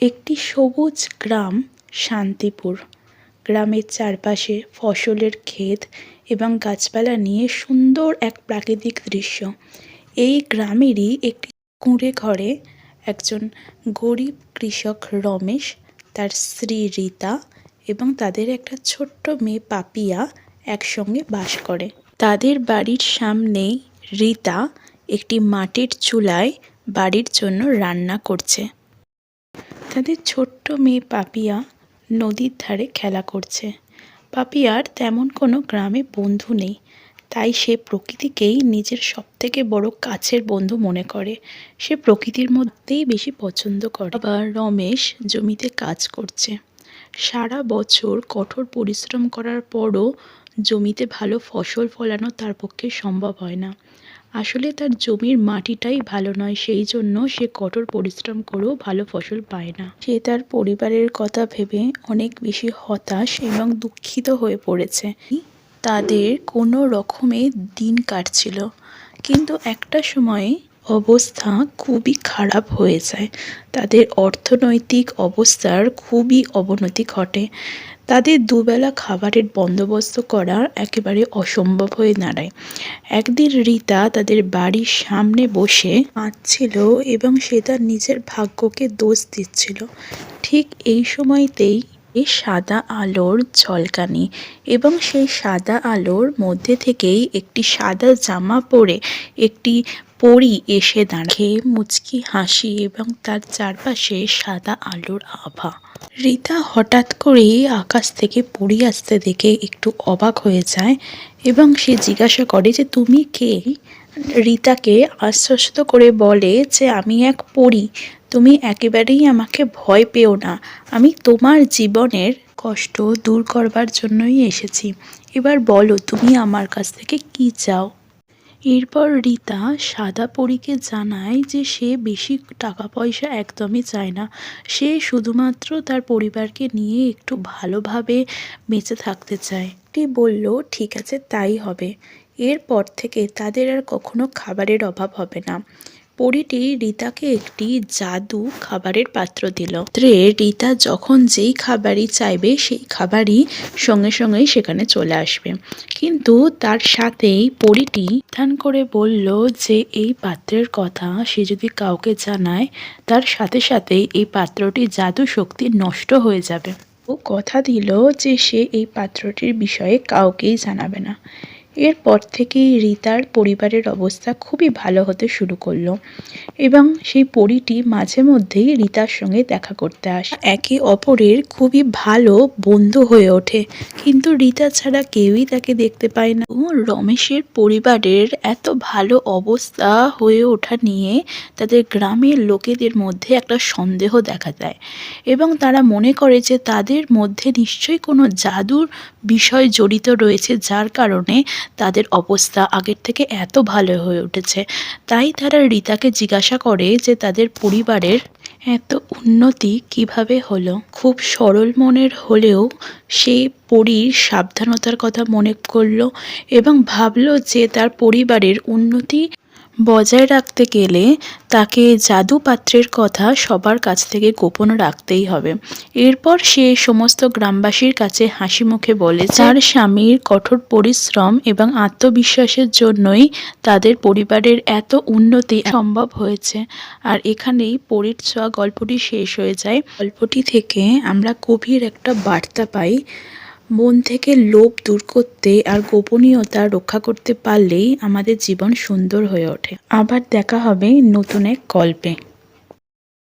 একটি সবুজ গ্রাম শান্তিপুর। গ্রামের চারপাশে ফসলের ক্ষেত এবং গাছপালা নিয়ে সুন্দর এক প্রাকৃতিক দৃশ্য। এই গ্রামেরই একটি কুঁড়ে ঘরে একজন গরিব কৃষক রমেশ, তার স্ত্রী রীতা এবং তাদের একটা ছোট্ট মেয়ে পাপিয়া একসঙ্গে বাস করে। তাদের বাড়ির সামনেই রীতা একটি মাটির চুলায় বাড়ির জন্য রান্না করছে। তাদের ছোট্ট মেয়ে পাপিয়া নদীর ধারে খেলা করছে। পাপিয়ার তেমন কোনো গ্রামে বন্ধু নেই, তাই সে প্রকৃতিকেই নিজের সবথেকে বড় কাছের বন্ধু মনে করে। সে প্রকৃতির মধ্যেই বেশি পছন্দ করে। আবার রমেশ জমিতে কাজ করছে। সারা বছর কঠোর পরিশ্রম করার পরও জমিতে ভালো ফসল ফলানো তার পক্ষে সম্ভব হয় না। আসলে তার জমির মাটিটাই ভালো নয়, সেই জন্য সে কঠোর পরিশ্রম করেও ভালো ফসল পায় না। সে তার পরিবারের কথা ভেবে অনেক বেশি হতাশ এবং দুঃখিত হয়ে পড়েছে। তাদের কোনো রকমে দিন কাটছিল, কিন্তু একটা সময়ে অবস্থা খুবই খারাপ হয়ে যায়। তাদের অর্থনৈতিক অবস্থার খুবই অবনতি ঘটে। তাদের দুবেলা খাবারের বন্দোবস্ত করা একেবারে অসম্ভব হয়ে দাঁড়ায়। একদিন রীতা তাদের বাড়ির সামনে বসে কাঁদছিল এবং সে তার নিজের ভাগ্যকে দোষ দিচ্ছিল। ঠিক এই সময়তেই সাদা আলোর ঝলকানি এবং সেই সাদা আলোর মধ্যে থেকেই একটি সাদা জামা পরে একটি পরী এসে দাঁড়ায়। মুচকি হাসি এবং তার চারপাশে সাদা আলোর আভা। রীতা হঠাৎ করেই আকাশ থেকে পরী আসতে দেখে একটু অবাক হয়ে যায় এবং সে জিজ্ঞাসা করে যে তুমি কে। রীতাকে আশ্বস্ত করে বলে যে আমি এক পরী, তুমি একেবারেই আমাকে ভয় পেও না, আমি তোমার জীবনের কষ্ট দূর করবার জন্যই এসেছি। এবার বলো তুমি আমার কাছ থেকে কি চাও। এরপর রীতা সাদা পরীকে জানায় যে সে বেশি টাকা পয়সা একদমই চায় না, সে শুধুমাত্র তার পরিবারকে নিয়ে একটু ভালোভাবে বেঁচে থাকতে চায়। বলল ঠিক আছে, তাই হবে। এরপর থেকে তাদের আর কখনো খাবারের অভাব হবে না। পরীটি রীতাকে একটি জাদু খাবারের পাত্র দিল। রীতা যখন যেই খাবারই চাইবে সেই খাবারই সঙ্গে সঙ্গেই সেখানে চলে আসবে। কিন্তু তার সাথেই পরীটি ধ্যান করে বলল যে এই পাত্রের কথা সে যদি কাউকে জানায় তার সাথে সাথেই এই পাত্রটি জাদু শক্তি নষ্ট হয়ে যাবে। ও কথা দিল যে সে এই পাত্রটির বিষয়ে কাউকেই জানাবে না। এরপর থেকেই রীতার পরিবারের অবস্থা খুবই ভালো হতে শুরু করলো এবং সেই পরীটি মাঝে মধ্যেই রীতার সঙ্গে দেখা করতে আসে। একে অপরের খুবই ভালো বন্ধু হয়ে ওঠে, কিন্তু রীতা ছাড়া কেউই তাকে দেখতে পায় না। রমেশের পরিবারের এত ভালো অবস্থা হয়ে ওঠা নিয়ে তাদের গ্রামের লোকেদের মধ্যে একটা সন্দেহ দেখা দেয় এবং তারা মনে করে যে তাদের মধ্যে নিশ্চয়ই কোনো জাদুর বিষয় জড়িত রয়েছে, যার কারণে তাদের অবস্থা আগের থেকে এত ভালো হয়ে উঠেছে। তাই তারা রীতাকে জিজ্ঞাসা করে যে তাদের পরিবারের এত উন্নতি কিভাবে হলো। খুব সরল মনের হলেও সে পরীর সাবধানতার কথা মনে করলো এবং ভাবলো যে তার পরিবারের উন্নতি বজায় রাখতে গেলে তাকে জাদু পাত্রের কথা সবার কাছ থেকে গোপন রাখতেই হবে। এরপর সে সমস্ত গ্রামবাসীর কাছে হাসি মুখে বলে তার স্বামীর কঠোর পরিশ্রম এবং আত্মবিশ্বাসের জন্যই তাদের পরিবারের এত উন্নতি সম্ভব হয়েছে। আর এখানেই পরীর ছোঁয়া গল্পটি শেষ হয়ে যায়। গল্পটি থেকে আমরা গভীর একটা বার্তা পাই, মন থেকে লোভ দূর করতে আর গোপনীয়তা রক্ষা করতে পারলেই আমাদের জীবন সুন্দর হয়ে ওঠে। আবার দেখা হবে নতুন এক গল্পে।